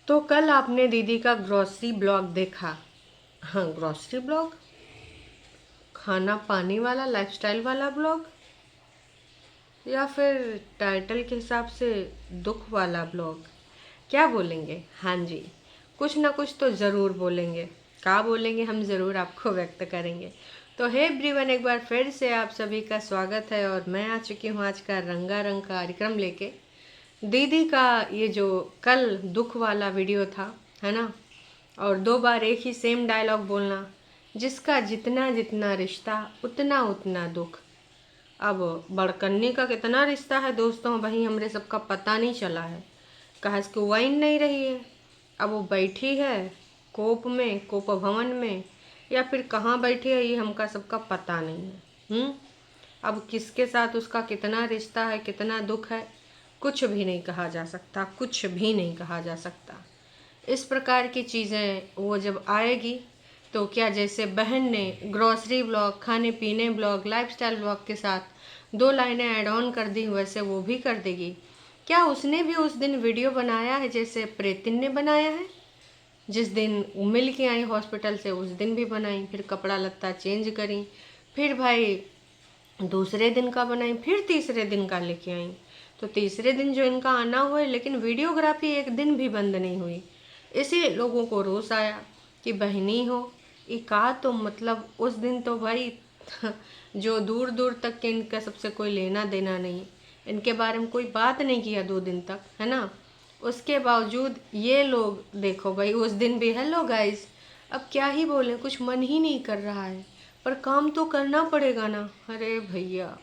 तो कल आपने दीदी का ग्रॉसरी ब्लॉग देखा। हाँ, ग्रॉसरी ब्लॉग, खाना पानी वाला लाइफस्टाइल वाला ब्लॉग, या फिर टाइटल के हिसाब से दुख वाला ब्लॉग। क्या बोलेंगे? हाँ जी, कुछ ना कुछ तो ज़रूर बोलेंगे। क्या बोलेंगे हम ज़रूर आपको व्यक्त करेंगे। तो हे एवरीवन, एक बार फिर से आप सभी का स्वागत है और मैं आ चुकी हूँ आज का रंगारंग कार्यक्रम लेके। दीदी का ये जो कल दुख वाला वीडियो था, है ना, और 2 बार एक ही सेम डायलॉग बोलना, जिसका जितना जितना रिश्ता उतना उतना दुख। अब बड़कन्नी का कितना रिश्ता है दोस्तों, वही हमरे सबका पता नहीं चला है। कहा इसकी वाइन नहीं रही है, अब वो बैठी है कोप में, कोप भवन में, या फिर कहाँ बैठी है ये हमका सबका पता नहीं है। अब किसके साथ उसका कितना रिश्ता है, कितना दुख है, कुछ भी नहीं कहा जा सकता, कुछ भी नहीं कहा जा सकता। इस प्रकार की चीज़ें वो जब आएगी तो क्या, जैसे बहन ने ग्रॉसरी ब्लॉग, खाने पीने ब्लॉग, लाइफस्टाइल ब्लॉग के साथ 2 लाइनें ऐड ऑन कर दी, वैसे वो भी कर देगी। क्या उसने भी उस दिन वीडियो बनाया है जैसे प्रेतिन ने बनाया है? जिस दिन वो मिल के आई हॉस्पिटल से उस दिन भी बनाई, फिर कपड़ा लत्ता चेंज करी, फिर भाई दूसरे दिन का बनाई, फिर तीसरे दिन का लेके आई। तो तीसरे दिन जो इनका आना हुआ है, लेकिन वीडियोग्राफी एक दिन भी बंद नहीं हुई। इसी लोगों को रोष आया कि बहनी हो ये का, तो मतलब उस दिन तो भाई जो दूर दूर तक के इनका सबसे कोई लेना देना नहीं, इनके बारे में कोई बात नहीं किया 2 दिन तक, है ना। उसके बावजूद ये लोग देखो भाई, उस दिन भी हेलो गाइस, अब क्या ही बोले, कुछ मन ही नहीं कर रहा है, पर काम तो करना पड़ेगा ना। अरे भैया,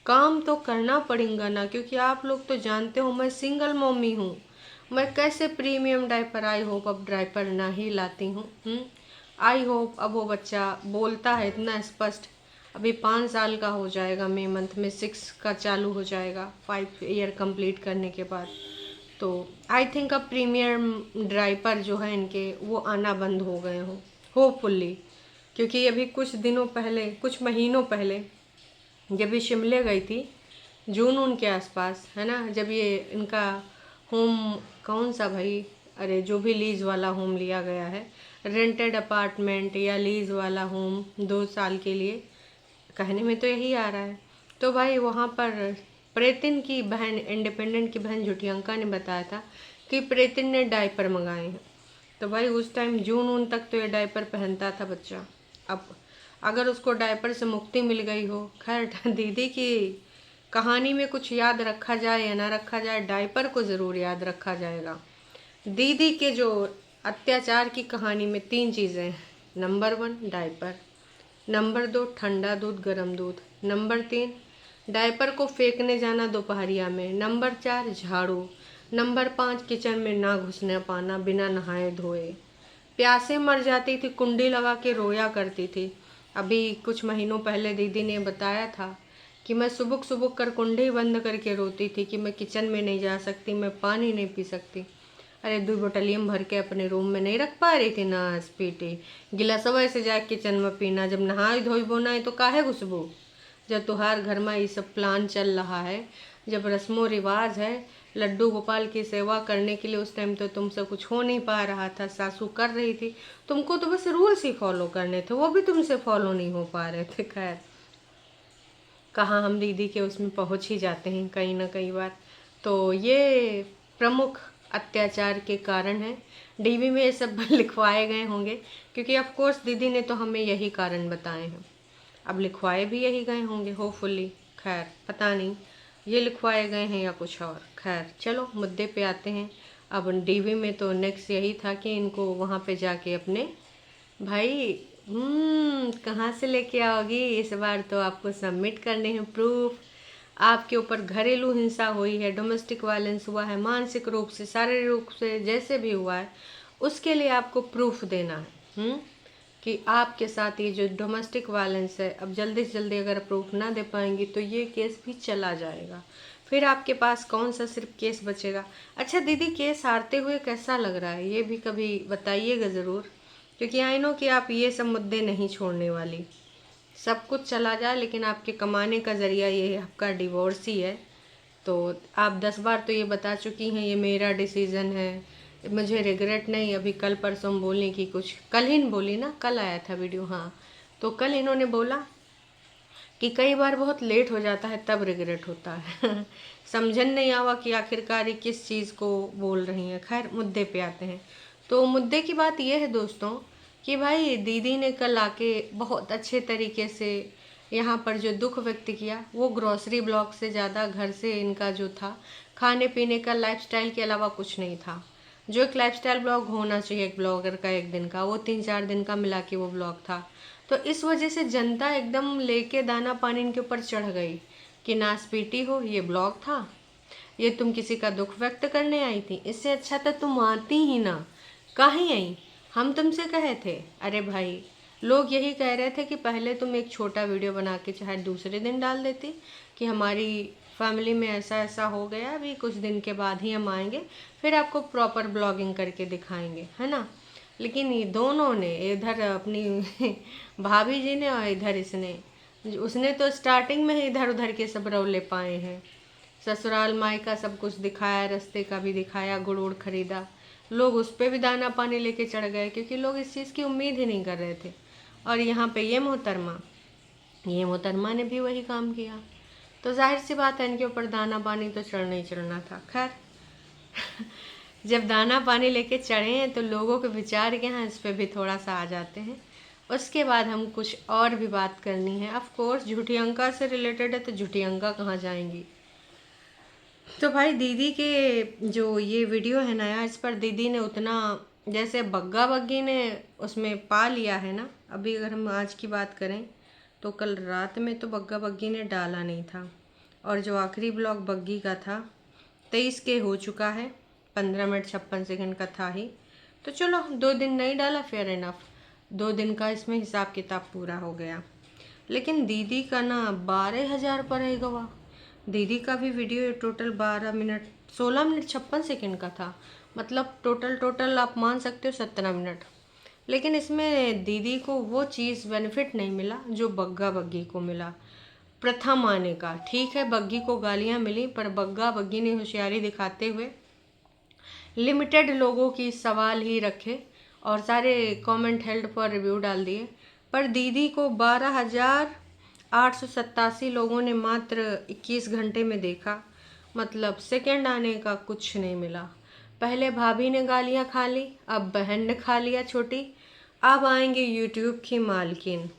काम तो करना पड़ेगा ना, क्योंकि आप लोग तो जानते हो मैं सिंगल मम्मी हूँ। मैं कैसे प्रीमियम डायपर, आई होप अब डायपर ना ही लाती हूँ। आई होप अब वो बच्चा बोलता है इतना स्पष्ट। अभी 5 साल का हो जाएगा, मई मंथ में 6 का चालू हो जाएगा, 5 ईयर कंप्लीट करने के बाद। तो आई थिंक अब प्रीमियम डायपर जो है इनके वो आना बंद हो गए हों, होपफुल्ली। क्योंकि अभी कुछ दिनों पहले, कुछ महीनों पहले जब ये शिमले गई थी, जून उन के आसपास, है ना, जब ये इनका होम, कौन सा भाई, अरे जो भी लीज वाला होम लिया गया है, रेंटेड अपार्टमेंट या लीज वाला होम 2 साल के लिए, कहने में तो यही आ रहा है। तो भाई वहाँ पर प्रेतिन की बहन, इंडिपेंडेंट की बहन झुटियंका ने बताया था कि प्रेतिन ने डायपर मंगाए हैं। तो भाई उस टाइम जून उन तक तो ये डायपर पहनता था बच्चा। अब अगर उसको डायपर से मुक्ति मिल गई हो, खैर दीदी की कहानी में कुछ याद रखा जाए या ना रखा जाए, डायपर को ज़रूर याद रखा जाएगा। दीदी के जो अत्याचार की कहानी में 3 चीज़ें हैं। नंबर 1 डायपर, नंबर 2 ठंडा दूध, गर्म दूध, नंबर 3 डायपर को फेंकने जाना दोपहरिया में, नंबर 4 झाड़ू, नंबर 5 किचन में ना घुसने पाना बिना नहाए धोए। प्यासे मर जाती थी, कुंडी लगा के रोया करती थी। अभी कुछ महीनों पहले दीदी ने बताया था कि मैं सुबह सुबह कर कुंडी बंद करके रोती थी कि मैं किचन में नहीं जा सकती, मैं पानी नहीं पी सकती। अरे 2 बोतलियम भर के अपने रूम में नहीं रख पा रही थी ना, स्पीटी गिलासवा से जाके किचन में पीना। जब नहाई धोई बोना है तो काहे घुसबू, जब तुहार घर में ये सब प्लान चल रहा है, जब रस्मो रिवाज है, लड्डू गोपाल की सेवा करने के लिए, उस टाइम तो तुमसे कुछ हो नहीं पा रहा था, सासू कर रही थी, तुमको तो बस रूल्स ही फॉलो करने थे, वो भी तुमसे फॉलो नहीं हो पा रहे थे। खैर, कहाँ हम दीदी के उसमें पहुंच ही जाते हैं कहीं ना कई बार। तो ये प्रमुख अत्याचार के कारण है। डीबी में ये सब लिखवाए गए होंगे, क्योंकि ऑफ कोर्स दीदी ने तो हमें यही कारण बताए हैं। अब लिखवाए भी यही गए होंगे होपफुली। खैर पता नहीं ये लिखवाए गए हैं या कुछ और। खैर चलो मुद्दे पे आते हैं। अब डीवी में तो नेक्स्ट यही था कि इनको वहाँ पे जाके अपने भाई, कहाँ से लेके आओगी, इस बार तो आपको सबमिट करने हैं प्रूफ। आपके ऊपर घरेलू हिंसा हुई है, डोमेस्टिक वायलेंस हुआ है, मानसिक रूप से, शारीरिक रूप से, जैसे भी हुआ है, उसके लिए आपको प्रूफ देना है। कि आपके साथ ये जो डोमेस्टिक वायलेंस है, अब जल्दी से जल्दी अगर प्रूफ ना दे पाएंगी तो ये केस भी चला जाएगा। फिर आपके पास कौन सा सिर्फ केस बचेगा। अच्छा दीदी, केस हारते हुए कैसा लग रहा है ये भी कभी बताइएगा ज़रूर, क्योंकि आई नो कि आप ये सब मुद्दे नहीं छोड़ने वाली। सब कुछ चला जाए लेकिन आपके कमाने का ज़रिया ये आपका डिवोर्स ही है। तो आप 10 बार तो ये बता चुकी हैं ये मेरा डिसीज़न है, मुझे रिग्रेट नहीं, अभी कल परसों हम बोलने की कुछ, कल ही बोली ना, कल आया था वीडियो, हाँ। तो कल इन्होंने बोला कि कई बार बहुत लेट हो जाता है तब रिग्रेट होता है। समझन नहीं आवा कि आखिरकार ये किस चीज़ को बोल रही हैं। खैर मुद्दे पे आते हैं। तो मुद्दे की बात यह है दोस्तों कि भाई दीदी ने कल आके बहुत अच्छे तरीके से यहाँ पर जो दुख व्यक्त किया, वो ग्रॉसरी ब्लॉग से ज़्यादा घर से इनका जो था खाने पीने का लाइफस्टाइल के अलावा कुछ नहीं था। जो एक लाइफस्टाइल ब्लॉग होना चाहिए एक ब्लॉगर का एक दिन का, वो 3-4 दिन का मिला के वो ब्लॉग था। तो इस वजह से जनता एकदम लेके दाना पानी इनके ऊपर चढ़ गई कि नासपीटी हो, ये ब्लॉग था, ये तुम किसी का दुख व्यक्त करने आई थी, इससे अच्छा तो तुम आती ही ना, काहे आई, हम तुमसे कहे थे। अरे भाई, लोग यही कह रहे थे कि पहले तुम एक छोटा वीडियो बना के चाहे दूसरे दिन डाल देती कि हमारी फैमिली में ऐसा ऐसा हो गया, अभी कुछ दिन के बाद ही हम आएंगे, फिर आपको प्रॉपर ब्लॉगिंग करके दिखाएंगे, है ना। लेकिन ये दोनों ने, इधर अपनी भाभी जी ने और इधर इसने, उसने तो स्टार्टिंग में ही इधर उधर के सब रौले पाए हैं। ससुराल माई का सब कुछ दिखाया, रास्ते का भी दिखाया, गुड़ उड़ खरीदा, लोग उस पर भी दाना पानी लेके चढ़ गए क्योंकि लोग इस चीज़ की उम्मीद ही नहीं कर रहे थे। और यहाँ पे ये मोहतरमा ने भी वही काम किया। तो जाहिर सी बात है इनके ऊपर दाना पानी तो चढ़ना ही चढ़ना था। खैर, जब दाना पानी लेके चढ़े हैं तो लोगों के विचार के यहाँ इस पे भी थोड़ा सा आ जाते हैं। उसके बाद हम कुछ और भी बात करनी है। ऑफ कोर्स झूठी अंका से रिलेटेड है तो झूठी अंका कहाँ जाएंगी। तो भाई दीदी के जो ये वीडियो है नया, इस पर दीदी ने उतना, जैसे बग्गा बग्गी ने उसमें पा लिया है ना। अभी अगर हम आज की बात करें तो कल रात में तो बग्गा बग्गी ने डाला नहीं था, और जो आखिरी ब्लॉग बग्गी का था 23 के हो चुका है, 15 मिनट 56 सेकंड का था ही। तो चलो 2 दिन नहीं डाला, फेयर इनफ, 2 दिन का इसमें हिसाब किताब पूरा हो गया। लेकिन दीदी का ना 12,000 पर है गवा। दीदी का भी वीडियो टोटल 16 मिनट 56 सेकंड का था, मतलब टोटल आप मान सकते हो 17 मिनट। लेकिन इसमें दीदी को वो चीज़ बेनिफिट नहीं मिला जो बग्गा बग्गी को मिला। प्रथम आने का, ठीक है बग्गी को गालियाँ मिली, पर बग्गा बग्गी ने होशियारी दिखाते हुए लिमिटेड लोगों की सवाल ही रखे और सारे कमेंट हेल्ड पर रिव्यू डाल दिए। पर दीदी को 12,887 लोगों ने मात्र 21 घंटे में देखा, मतलब सेकंड आने का कुछ नहीं मिला। पहले भाभी ने गालियां खा ली, अब बहन ने खा लिया छोटी, अब आएंगे यूट्यूब की मालकिन,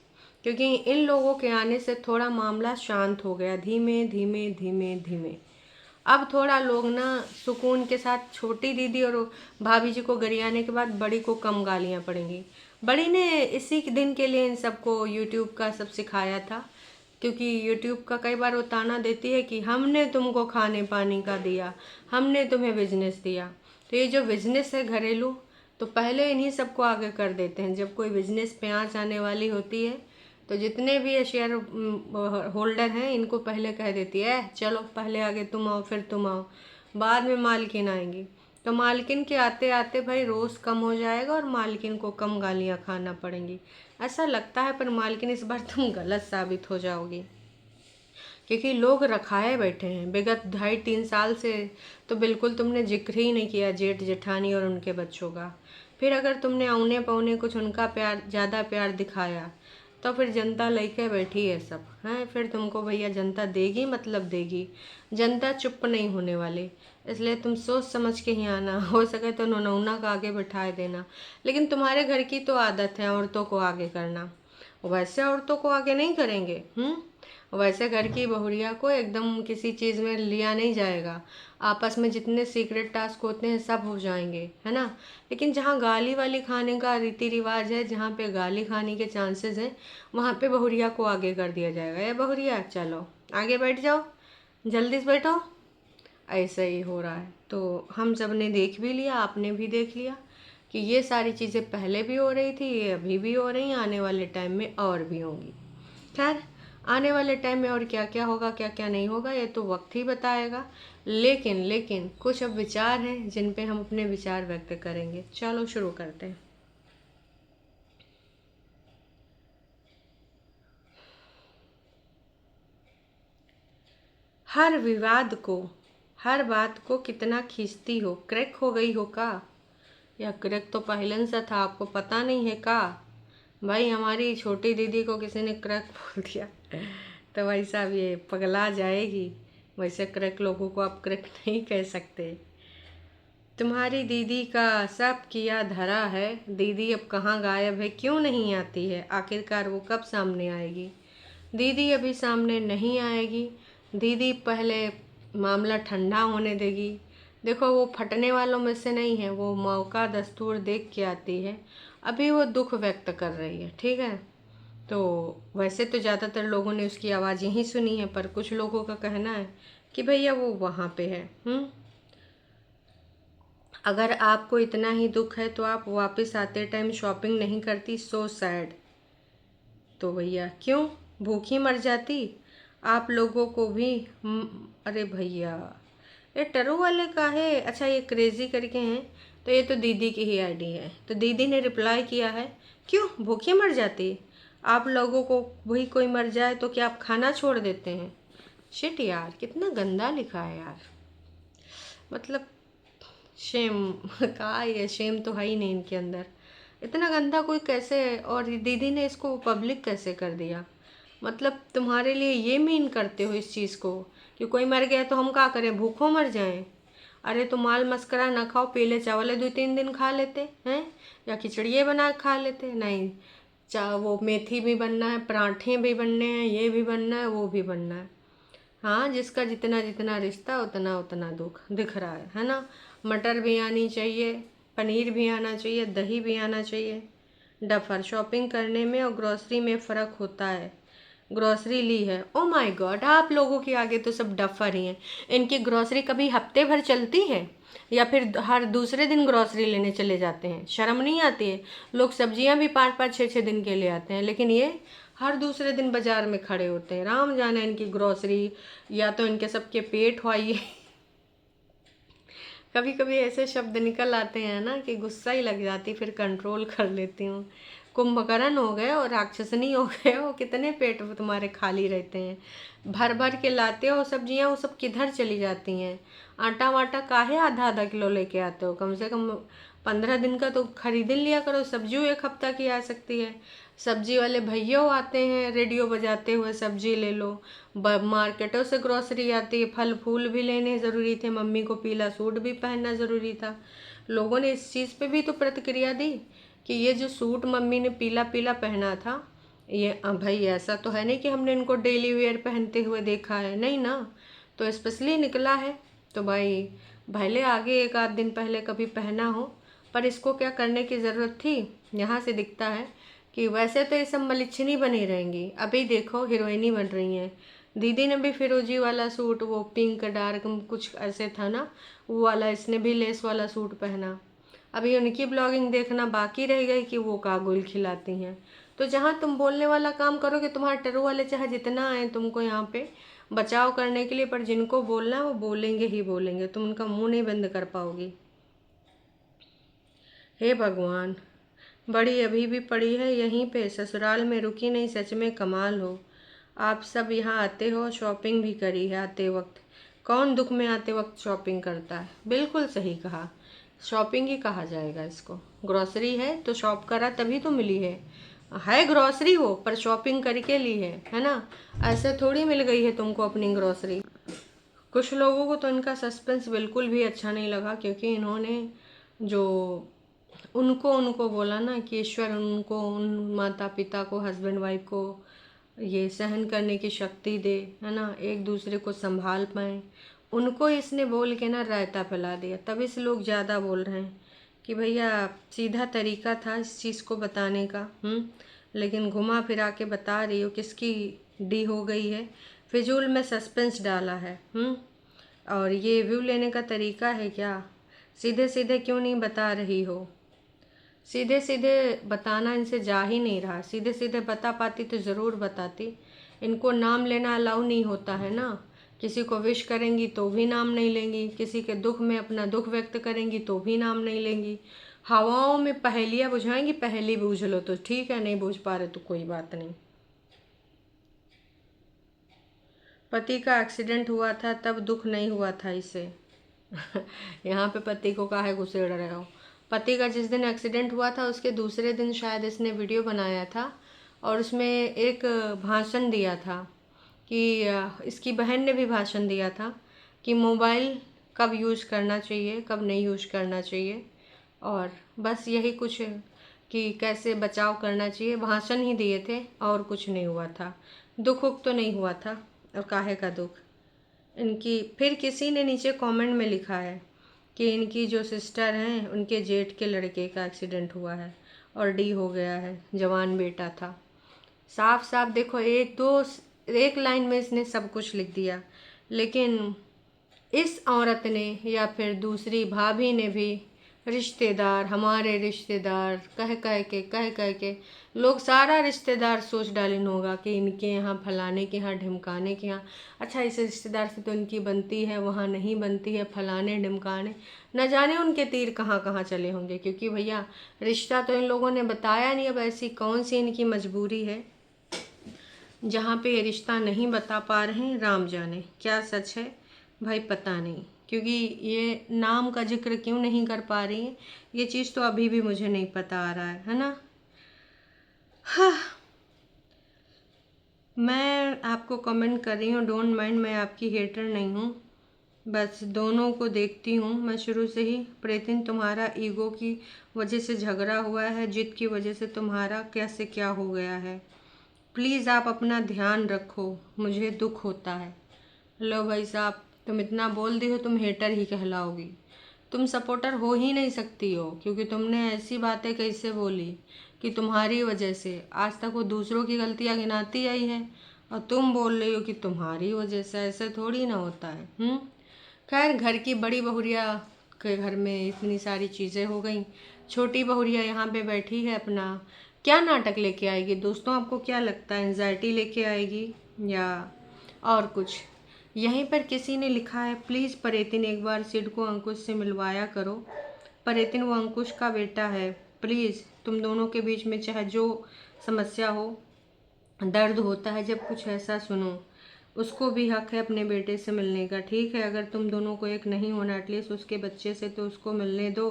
क्योंकि इन लोगों के आने से थोड़ा मामला शांत हो गया, धीमे धीमे धीमे धीमे। अब थोड़ा लोग ना सुकून के साथ, छोटी दीदी और भाभी जी को गरियाने के बाद बड़ी को कम गालियाँ पड़ेंगी। बड़ी ने इसी दिन के लिए इन सबको यूट्यूब का सब सिखाया था, क्योंकि यूट्यूब का कई बार वो ताना देती है कि हमने तुमको खाने पानी का दिया, हमने तुम्हें बिजनेस दिया। तो ये जो बिजनेस है घरेलू, तो पहले इन्हीं सबको आगे कर देते हैं। जब कोई बिजनेस पे आँच आने वाली होती है तो जितने भी ये शेयर होल्डर हैं इनको पहले कह देती है चलो पहले आगे तुम आओ, फिर तुम आओ, बाद में मालकिन आएंगी। तो मालकिन के आते आते भाई रोज़ कम हो जाएगा और मालकिन को कम गालियाँ खाना पड़ेंगी, ऐसा लगता है। पर मालकिन इस बार तुम गलत साबित हो जाओगी, क्योंकि लोग रखाए बैठे हैं विगत 2.5-3 साल से। तो बिल्कुल तुमने जिक्र ही नहीं किया जेठ जेठानी और उनके बच्चों का। फिर अगर तुमने औने पौने कुछ उनका प्यार, ज़्यादा प्यार दिखाया, तो फिर जनता लेके बैठी है सब हैं। फिर तुमको भैया जनता देगी, मतलब देगी, जनता चुप नहीं होने वाली। इसलिए तुम सोच समझ के ही आना, हो सके तो नौना का आगे बिठाए देना। लेकिन तुम्हारे घर की तो आदत है औरतों को आगे करना, वैसे औरतों को आगे नहीं करेंगे। वैसे घर की बहुरिया को एकदम किसी चीज़ में लिया नहीं जाएगा, आपस में जितने सीक्रेट टास्क होते हैं सब हो जाएंगे, है ना। लेकिन जहाँ गाली वाली खाने का रीति रिवाज है, जहाँ पे गाली खाने के चांसेस हैं, वहाँ पे बहुरिया को आगे कर दिया जाएगा। या बहुरिया चलो आगे बैठ जाओ, जल्दी से बैठो, ऐसा ही हो रहा है। तो हम सब ने देख भी लिया, आपने भी देख लिया कि ये सारी चीज़ें पहले भी हो रही थी, ये अभी भी हो रही हैं, आने वाले टाइम में और भी होंगी। खैर, आने वाले टाइम में और क्या क्या होगा क्या क्या नहीं होगा ये तो वक्त ही बताएगा। लेकिन कुछ अब विचार हैं जिन पे हम अपने विचार व्यक्त करेंगे। चलो शुरू करते हैं। हर विवाद को, हर बात को कितना खींचती हो, क्रैक हो गई हो का। या क्रैक तो पहले से था, आपको पता नहीं है का? भाई हमारी छोटी दीदी को किसी ने क्रैक बोल दिया तो भाई साहब ये पगला जाएगी। वैसे क्रैक लोगों को आप क्रैक नहीं कह सकते। तुम्हारी दीदी का सब किया धरा है, दीदी अब कहाँ गायब है, क्यों नहीं आती है? आखिरकार वो कब सामने आएगी? दीदी अभी सामने नहीं आएगी। दीदी पहले मामला ठंडा होने देगी। देखो वो फटने वालों में से नहीं है, वो मौका दस्तूर देख के आती है। अभी वो दुख व्यक्त कर रही है, ठीक है। तो वैसे तो ज़्यादातर लोगों ने उसकी आवाज़ यहीं सुनी है, पर कुछ लोगों का कहना है कि भैया वो वहाँ पे है। अगर आपको इतना ही दुख है तो आप वापस आते टाइम शॉपिंग नहीं करती? So sad. तो भैया क्यों भूखी मर जाती? आप लोगों को भी अरे भैया ये टरू वाले का है। अच्छा ये क्रेजी करके हैं, तो ये तो दीदी की ही आईडी है। तो दीदी ने रिप्लाई किया है, क्यों भूखी मर जाती? आप लोगों को वही कोई मर जाए तो क्या आप खाना छोड़ देते हैं? शिट यार, कितना गंदा लिखा है यार। मतलब शेम कहा, ये शेम तो है ही नहीं इनके अंदर। इतना गंदा कोई कैसे? और दीदी ने इसको पब्लिक कैसे कर दिया? मतलब तुम्हारे लिए ये मीन करते हो इस चीज़ को कि कोई मर गया तो हम क्या करें, भूखों मर जाएं? अरे तो माल मस्करा ना खाओ, पीले चावल 2-3 दिन खा लेते हैं, या खिचड़िए बना के खा लेते। नहीं, वो मेथी भी बनना है, पराठे भी बनने हैं, ये भी बनना है, वो भी बनना है। हाँ, जिसका जितना जितना रिश्ता उतना उतना दुख दिख रहा है ना। मटर भी आनी चाहिए, पनीर भी आना चाहिए, दही भी आना चाहिए। डफर शॉपिंग करने में और ग्रॉसरी में फ़र्क होता है। ग्रॉसरी ली है, ओ माय गॉड, आप लोगों के आगे तो सब डफर ही हैं। इनकी ग्रॉसरी कभी हफ्ते भर चलती है या फिर हर दूसरे दिन ग्रॉसरी लेने चले जाते हैं? शर्म नहीं आती है? लोग सब्जियां भी 5-5 6-6 दिन के लिए आते हैं, लेकिन ये हर दूसरे दिन बाजार में खड़े होते हैं। राम जाने इनकी ग्रॉसरी, या तो इनके सबके पेट हुआइए कभी कभी ऐसे शब्द निकल आते हैं ना कि गुस्सा ही लग जाती, फिर कंट्रोल कर लेती हूँ। कुंभकर्ण हो गए और राक्षसनी हो गए हो, कितने पेट तुम्हारे खाली रहते हैं? भर भर के लाते हो सब्जियां, वो सब किधर चली जाती हैं? आटा वाटा काहे आधा आधा किलो लेके आते हो? कम से कम 15 दिन का तो खरीद लिया करो। सब्जी 1 हफ्ता की आ सकती है। सब्जी वाले भैया आते हैं रेडियो बजाते हुए, सब्जी ले लो। मार्केटों से ग्रोसरी आती है, फल फूल भी लेने ज़रूरी थे, मम्मी को पीला सूट भी पहनना ज़रूरी था। लोगों ने इस चीज़ पे भी तो प्रतिक्रिया दी कि ये जो सूट मम्मी ने पीला पीला पहना था, ये भाई ऐसा तो है नहीं कि हमने इनको डेली वेयर पहनते हुए देखा है, नहीं ना। तो स्पेशली निकला है, तो भाई भले आगे 1 आध दिन पहले कभी पहना हो, पर इसको क्या करने की ज़रूरत थी? यहाँ से दिखता है कि वैसे तो ये सब मलिच्छनी बनी रहेंगी, अभी देखो हीरोइनी बन रही हैं। दीदी ने भी फिरोजी वाला सूट, वो पिंक डार्क कुछ ऐसे था ना, वो वाला, इसने भी लेस वाला सूट पहना। अभी उनकी ब्लॉगिंग देखना बाकी रह गई कि वो कागुल खिलाती हैं। तो जहाँ तुम बोलने वाला काम करोगे, तुम्हारे टरू वाले चाहे जितना आए तुमको यहाँ पे बचाव करने के लिए, पर जिनको बोलना है वो बोलेंगे ही बोलेंगे, तुम उनका मुंह नहीं बंद कर पाओगी। हे भगवान, बड़ी अभी भी पड़ी है यहीं पे, ससुराल में रुकी नहीं, सच में कमाल हो। आप सब यहाँ आते हो, शॉपिंग भी करी है आते वक्त। कौन दुख में आते वक्त शॉपिंग करता है? बिल्कुल सही कहा, शॉपिंग ही कहा जाएगा इसको। ग्रॉसरी है तो शॉप करा तभी तो मिली है ग्रॉसरी वो, पर शॉपिंग करके ली है ना। ऐसे थोड़ी मिल गई है तुमको अपनी ग्रॉसरी। कुछ लोगों को तो इनका सस्पेंस बिल्कुल भी अच्छा नहीं लगा, क्योंकि इन्होंने जो उनको उनको बोला ना कि ईश्वर उनको, उन माता पिता को, हस्बैंड वाइफ को ये सहन करने की शक्ति दे, है ना, एक दूसरे को संभाल पाएँ, उनको इसने बोल के ना रायता फैला दिया। तभी से लोग ज़्यादा बोल रहे हैं कि भैया सीधा तरीका था इस चीज़ को बताने का, लेकिन घुमा फिरा के बता रही हो, किसकी डी हो गई है, फिजूल में सस्पेंस डाला है। और ये व्यू लेने का तरीका है क्या? सीधे सीधे क्यों नहीं बता रही हो? सीधे सीधे बताना इनसे जा ही नहीं रहा। सीधे सीधे बता पाती तो ज़रूर बताती। इनको नाम लेना अलाउ नहीं होता है ना। किसी को विश करेंगी तो भी नाम नहीं लेंगी, किसी के दुख में अपना दुख व्यक्त करेंगी तो भी नाम नहीं लेंगी। हवाओं में पहेलियाँ बुझाएंगी, पहेली बूझ लो तो ठीक है, नहीं बूझ पा रहे तो कोई बात नहीं। पति का एक्सीडेंट हुआ था तब दुख नहीं हुआ था इसे यहाँ पे पति को काहे घुसेड़ रहे हो? पति का जिस दिन एक्सीडेंट हुआ था उसके दूसरे दिन शायद इसने वीडियो बनाया था और उसमें एक भाषण दिया था कि इसकी बहन ने भी भाषण दिया था कि मोबाइल कब यूज़ करना चाहिए, कब नहीं यूज़ करना चाहिए, और बस यही कुछ कि कैसे बचाव करना चाहिए, भाषण ही दिए थे और कुछ नहीं हुआ था। दुख उख तो नहीं हुआ था, और काहे का दुख। इनकी फिर किसी ने नीचे कमेंट में लिखा है कि इनकी जो सिस्टर हैं उनके जेठ के लड़के का एक्सीडेंट हुआ है और डी हो गया है, जवान बेटा था। साफ साफ देखो, एक लाइन में इसने सब कुछ लिख दिया। लेकिन इस औरत ने या फिर दूसरी भाभी ने भी रिश्तेदार, हमारे रिश्तेदार कह के लोग सारा रिश्तेदार सोच डालिन होगा कि इनके यहाँ फलाने के यहाँ, ढिमकाने के यहाँ, अच्छा इस रिश्तेदार से तो इनकी बनती है, वहाँ नहीं बनती है, फलाने ढिमकाने, न जाने उनके तीर कहाँ कहाँ चले होंगे। क्योंकि भैया रिश्ता तो इन लोगों ने बताया नहीं। अब ऐसी कौन सी इनकी मजबूरी है जहाँ पे ये रिश्ता नहीं बता पा रहे हैं। राम जाने क्या सच है भाई, पता नहीं। क्योंकि ये नाम का जिक्र क्यों नहीं कर पा रही है, ये चीज़ तो अभी भी मुझे नहीं पता आ रहा है ना। हाँ, मैं आपको कमेंट कर रही हूँ, डोंट माइंड, मैं आपकी हेटर नहीं हूँ, बस दोनों को देखती हूँ मैं शुरू से ही। प्रेतिन, तुम्हारा ईगो की वजह से झगड़ा हुआ है, जिद की वजह से तुम्हारा कैसे क्या हो गया है। प्लीज़ आप अपना ध्यान रखो, मुझे दुख होता है। लो भाई साहब, तुम इतना बोल दी हो, तुम हेटर ही कहलाओगी। तुम सपोर्टर हो ही नहीं सकती हो, क्योंकि तुमने ऐसी बातें कैसे बोली कि तुम्हारी वजह से आज तक वो दूसरों की गलतियां गिनाती आई है और तुम बोल रही हो कि तुम्हारी वजह से। ऐसे थोड़ी ना होता है। खैर, घर की बड़ी बहुरिया के घर में इतनी सारी चीज़ें हो गई, छोटी बहुरिया यहाँ पे बैठी है, अपना क्या नाटक लेके आएगी। दोस्तों, आपको क्या लगता है, एंजाइटी लेके आएगी या और कुछ? यहीं पर किसी ने लिखा है, प्लीज़ प्रेतिन एक बार सिड को अंकुश से मिलवाया करो। प्रेतिन, वो अंकुश का बेटा है, प्लीज़ तुम दोनों के बीच में चाहे जो समस्या हो, दर्द होता है जब कुछ ऐसा सुनो, उसको भी हक है अपने बेटे से मिलने का। ठीक है, अगर तुम दोनों को एक नहीं होना, एटलीस्ट उसके बच्चे से तो उसको मिलने दो।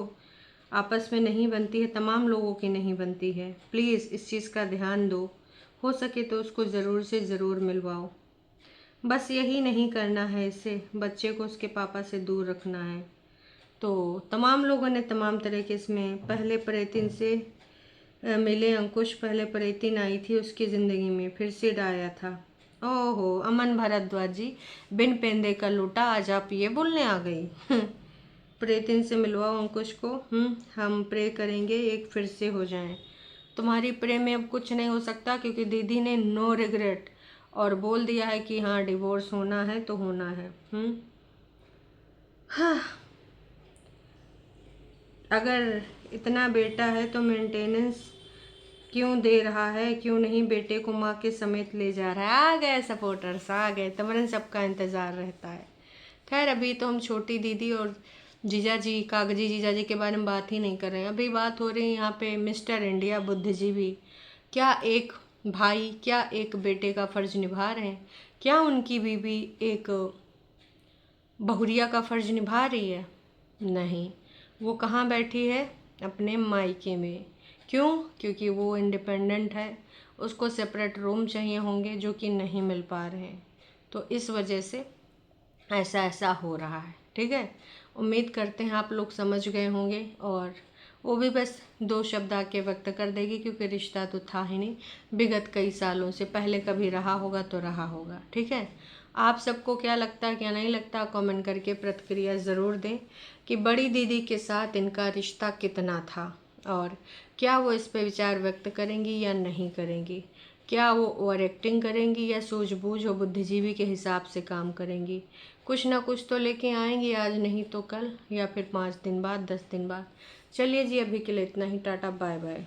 आपस में नहीं बनती है, तमाम लोगों की नहीं बनती है। प्लीज़ इस चीज़ का ध्यान दो, हो सके तो उसको ज़रूर से ज़रूर मिलवाओ। बस यही नहीं करना है इसे, बच्चे को उसके पापा से दूर रखना है। तो तमाम लोगों ने तमाम तरह के इसमें, पहले प्रेतिन से मिले अंकुश, पहले प्रेतिन आई थी उसकी ज़िंदगी में, फिर सिड आया था। ओहो, अमन भारद्वाज जी, बिन पेंदे का लूटा, आज आप ये बोलने आ गई। प्रेतिन से मिलवाओ अंकुश को। हम प्रे करेंगे एक फिर से हो जाएं। तुम्हारी प्रे में अब कुछ नहीं हो सकता, क्योंकि दीदी ने नो रिग्रेट और बोल दिया है कि हाँ डिवोर्स होना है तो होना है। हाँ, अगर इतना बेटा है तो मेंटेनेंस क्यों दे रहा है, क्यों नहीं बेटे को माँ के समेत ले जा रहा है। आ गए सपोर्टर्स, आ गए, तुम्हारे सबका इंतज़ार रहता है। खैर, अभी तो हम छोटी दीदी और जीजा जी, कागजी जीजा जी के बारे में बात ही नहीं कर रहे हैं। अभी बात हो रही है यहाँ पे मिस्टर इंडिया बुद्धिजीवी, क्या एक भाई, क्या एक बेटे का फ़र्ज निभा रहे हैं? क्या उनकी बीवी एक बहुरिया का फ़र्ज निभा रही है? नहीं, वो कहाँ बैठी है? अपने मायके में। क्यों? क्योंकि वो इंडिपेंडेंट है, उसको सेपरेट रूम चाहिए होंगे जो कि नहीं मिल पा रहे हैं। तो इस वजह से ऐसा हो रहा है। ठीक है, उम्मीद करते हैं आप लोग समझ गए होंगे, और वो भी बस 2 शब्द आके व्यक्त कर देगी, क्योंकि रिश्ता तो था ही नहीं, विगत कई सालों से, पहले कभी रहा होगा तो रहा होगा। ठीक है, आप सबको क्या लगता है, क्या नहीं लगता, कमेंट करके प्रतिक्रिया ज़रूर दें कि बड़ी दीदी के साथ इनका रिश्ता कितना था, और क्या वो इस पे विचार व्यक्त करेंगी या नहीं करेंगी। क्या वो ओवर एक्टिंग करेंगी या सूझबूझ और बुद्धिजीवी के हिसाब से काम करेंगी। कुछ ना कुछ तो लेके आएंगी, आज नहीं तो कल, या फिर 5 दिन बाद, 10 दिन बाद। चलिए जी, अभी के लिए इतना ही, टाटा बाय बाय।